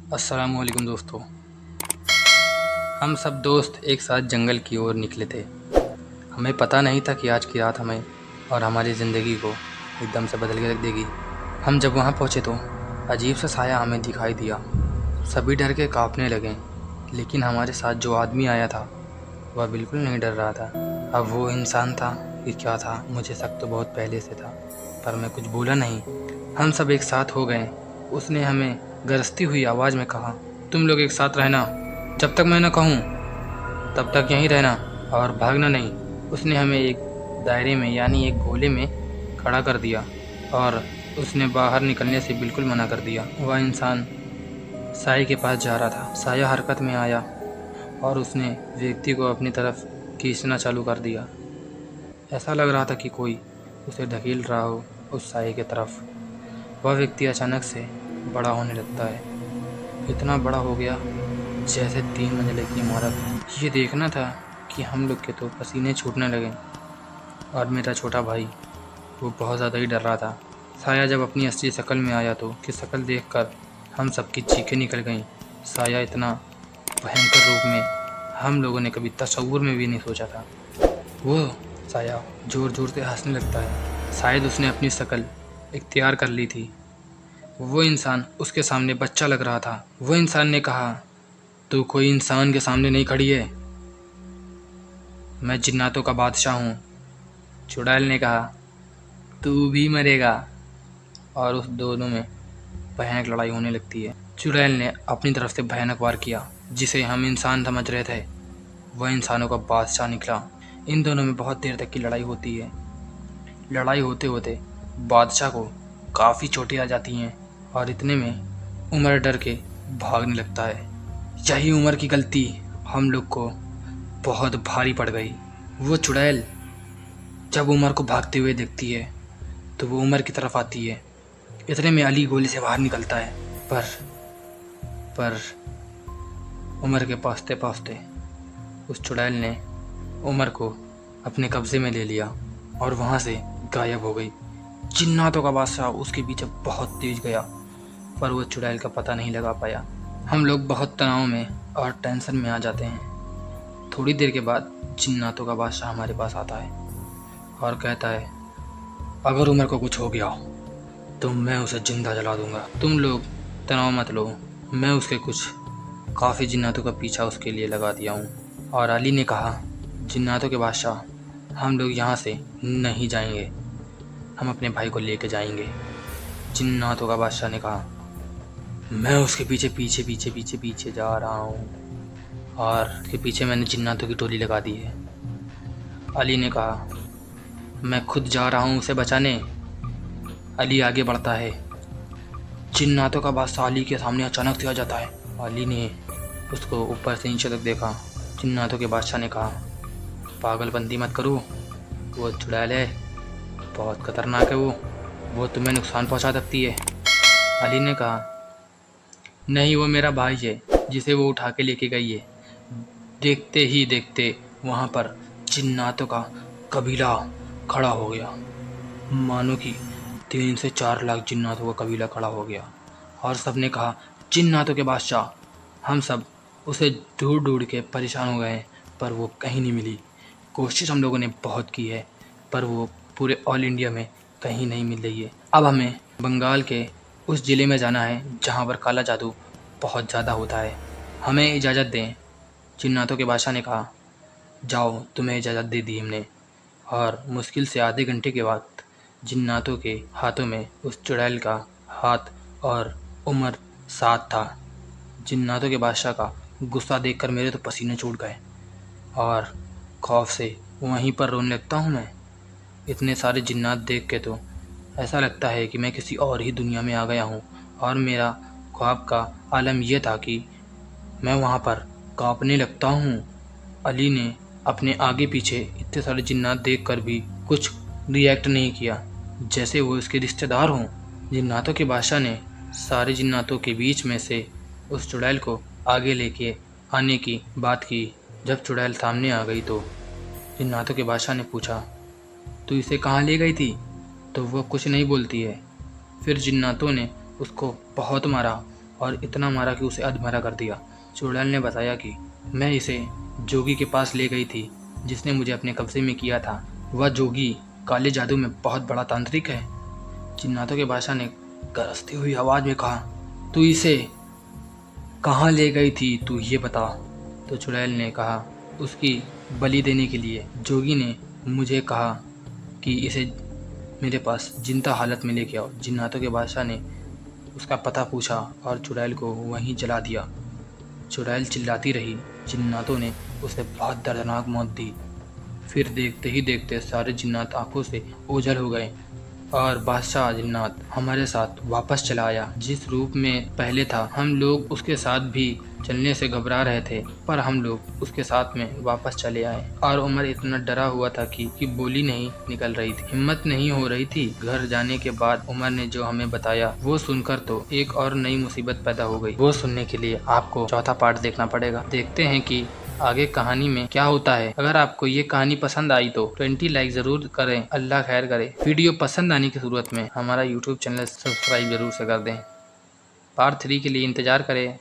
अस्सलामुअलैकुम दोस्तों। हम सब दोस्त एक साथ जंगल की ओर निकले थे। हमें पता नहीं था कि आज की रात हमें और हमारी ज़िंदगी को एकदम से बदल के रख देगी। हम जब वहाँ पहुँचे तो अजीब सा साया हमें दिखाई दिया। सभी डर के कांपने लगे, लेकिन हमारे साथ जो आदमी आया था वह बिल्कुल नहीं डर रहा था। अब वो इंसान था कि क्या था, मुझे शक तो बहुत पहले से था, पर मैं कुछ बोला नहीं। हम सब एक साथ हो गए। उसने हमें गरजती हुई आवाज़ में कहा, तुम लोग एक साथ रहना, जब तक मैं न कहूँ तब तक यहीं रहना और भागना नहीं। उसने हमें एक दायरे में यानी एक गोले में खड़ा कर दिया और उसने बाहर निकलने से बिल्कुल मना कर दिया। वह इंसान साये के पास जा रहा था। साया हरकत में आया और उसने व्यक्ति को अपनी तरफ खींचना चालू कर दिया। ऐसा लग रहा था कि कोई उसे ढकेल रहा हो उस साये की तरफ। वह व्यक्ति अचानक से बड़ा होने लगता है। इतना बड़ा हो गया जैसे 3 मंजिले की इमारत। ये देखना था कि हम लोग के तो पसीने छूटने लगे और मेरा छोटा भाई वो बहुत ज़्यादा ही डर रहा था। साया जब अपनी असली शक्ल में आया तो उसकी शक्ल देखकर हम सबकी चीखें निकल गईं। साया इतना भयंकर रूप में हम लोगों ने कभी तसव्वुर में भी नहीं सोचा था। वो साया ज़ोर ज़ोर से हंसने लगता है। शायद उसने अपनी शक्ल इख्तियार कर ली थी। वो इंसान उसके सामने बच्चा लग रहा था। वो इंसान ने कहा, तू कोई इंसान के सामने नहीं खड़ी है, मैं जिन्नातों का बादशाह हूँ। चुड़ैल ने कहा, तू भी मरेगा। और उस दोनों में भयानक लड़ाई होने लगती है। चुड़ैल ने अपनी तरफ से भयानक वार किया। जिसे हम इंसान समझ रहे थे वह इंसानों का बादशाह निकला। इन दोनों में बहुत देर तक की लड़ाई होती है। लड़ाई होते होते बादशाह को काफ़ी चोटें आ जाती हैं और इतने में उमर डर के भागने लगता है। यही उमर की गलती हम लोग को बहुत भारी पड़ गई। वो चुड़ैल जब उमर को भागते हुए देखती है तो वो उमर की तरफ आती है। इतने में अली गोली से बाहर निकलता है, पर उमर के पहुँचते पहुँचते उस चुड़ैल ने उमर को अपने कब्जे में ले लिया और वहाँ से गायब हो गई। जिन्नातों का बादशाह उसके पीछे बहुत तेज गया, पर वो चुड़ैल का पता नहीं लगा पाया। हम लोग बहुत तनाव में और टेंशन में आ जाते हैं। थोड़ी देर के बाद जिन्नातों का बादशाह हमारे पास आता है और कहता है, अगर उमर को कुछ हो गया तो मैं उसे जिंदा जला दूंगा। तुम लोग तनाव मत लो, मैं उसके कुछ काफ़ी जिन्नातों का पीछा उसके लिए लगा दिया हूँ। और अली ने कहा, जिन्नातों के बादशाह, हम लोग यहाँ से नहीं जाएंगे, हम अपने भाई को लेके जाएंगे। जिन्नातों का बादशाह ने कहा, मैं उसके पीछे पीछे पीछे पीछे पीछे जा रहा हूँ और उसके पीछे मैंने जिन्नातों की टोली लगा दी है। अली ने कहा, मैं खुद जा रहा हूँ उसे बचाने। अली आगे बढ़ता है। जिन्नातों का बादशाह अली के सामने अचानक से आ जाता है। अली ने उसको ऊपर से नीचे तक देखा। जिन्नातों के बादशाह ने कहा, पागलपंती मत करो, वो चुड़ैल है, बहुत खतरनाक है, वो तुम्हें नुकसान पहुंचा सकती है। अली ने कहा, नहीं, वो मेरा भाई है जिसे वो उठा के लेके गई है। देखते ही देखते वहाँ पर जिन्नातों का कबीला खड़ा हो गया। मानो कि 3 से 4 लाख जिन्नातों का कबीला खड़ा हो गया और सबने कहा, जिन्नातों के बादशाह। हम सब उसे ढूंढ ढूंढ के परेशान हो गए, पर वो कहीं नहीं मिली। कोशिश हम लोगों ने बहुत की है, पर वो पूरे ऑल इंडिया में कहीं नहीं मिल रही है। अब हमें बंगाल के उस ज़िले में जाना है जहाँ पर काला जादू बहुत ज़्यादा होता है। हमें इजाज़त दें। जिन्नातों के बादशाह ने कहा, जाओ, तुम्हें इजाज़त दे दी हमने। और मुश्किल से आधे घंटे के बाद जिन्नातों के हाथों में उस चुड़ैल का हाथ और उमर साथ था। जिन्नातों के बादशाह का गुस्सा देखकर मेरे तो पसीने छूट गए और खौफ से वहीं पर रोने लगता हूँ मैं। इतने सारे जिन्नात देख के तो ऐसा लगता है कि मैं किसी और ही दुनिया में आ गया हूँ और मेरा ख्वाब का आलम यह था कि मैं वहाँ पर कांपने लगता हूँ। अली ने अपने आगे पीछे इतने सारे जिन्नात देखकर भी कुछ रिएक्ट नहीं किया, जैसे वो इसके रिश्तेदार हों। जिन्नातों के बादशाह ने सारे जिन्नातों के बीच में से उस चुड़ैल को आगे लेके आने की बात की। जब चुड़ैल सामने आ गई तो जिन्नातों के बादशाह ने पूछा, तू इसे कहाँ ले गई थी? तो वो कुछ नहीं बोलती है। फिर जिन्नातों ने उसको बहुत मारा और बहुत ज़्यादा मारा, पर वो कहीं नहीं मिली। कोशिश हम लोगों ने बहुत की है, पर वो कहीं नहीं मिली। अब हमें बंगाल के उस ज़िले में जाना है जहाँ पर काला जादू बहुत ज़्यादा होता है। हमें इजाज़त दें। जिन्नातों के बादशाह ने कहा, जाओ, तुम्हें इजाज़त दे दी हमने। और मुश्किल से आधे घंटे के बाद जिन्नातों के हाथों में उस चुड़ैल का हाथ और उमर साथ था। जिन्नातों के बादशाह ने अपने आगे पीछे इतने सारे जिन्नात देखकर भी कुछ रिएक्ट नहीं किया, जैसे वो इसके रिश्तेदार हों। जिन्नातों के बादशाह ने सारे जिन्नातों के बीच में से उस चुड़ैल को आगे लेके आने की बात की। जब चुड़ैल सामने आ गई तो जिन्नातों के बादशाह ने पूछा, तू इसे कहाँ ले गई थी? और इतना मारा कि उसे अधमरा कर दिया। चुड़ैल ने बताया कि मैं इसे जोगी के पास ले गई थी जिसने मुझे अपने कब्जे में किया था। वह जोगी काले जादू में बहुत बड़ा तांत्रिक है। जिन्नातों के बादशाह ने गरजती हुई आवाज में कहा, तू इसे कहाँ ले गई थी, तू ये बता। तो चुड़ैल ने कहा, उसकी बलि देने के लिए। जोगी ने मुझे कहा कि इसे मेरे पास जिंदा हालत में लेके आओ। जिन्नातों के बादशाह ने उसका पता पूछा और चुड़ैल को वहीं जला दिया। चुड़ैल चिल्लाती रही। जिन्नातों ने उसे बहुत दर्दनाक मौत दी। फिर देखते ही देखते सारे जिन्नात आंखों से ओझल हो गए और बादशाह जिन्नात हमारे साथ वापस चला आया। जिस रूप में पहले था, हम लोग उसके साथ भी चलने से घबरा रहे थे, पर हम लोग उसके साथ में वापस चले आए। और उमर इतना डरा हुआ था कि बोली नहीं निकल रही थी, हिम्मत नहीं हो रही थी। घर जाने के बाद उमर ने जो हमें बताया वो सुनकर तो एक और नई मुसीबत पैदा हो गई। वो सुनने के लिए आपको चौथा पार्ट देखना पड़ेगा। देखते हैं कि आगे कहानी में क्या होता है। अगर आपको ये कहानी पसंद आई तो 20 लाइक जरूर करें। अल्लाह खैर करे। वीडियो पसंद आने की सूरत में हमारा यूट्यूब चैनल सब्सक्राइब जरूर से कर दें। पार्ट 3 के लिए इंतजार करें।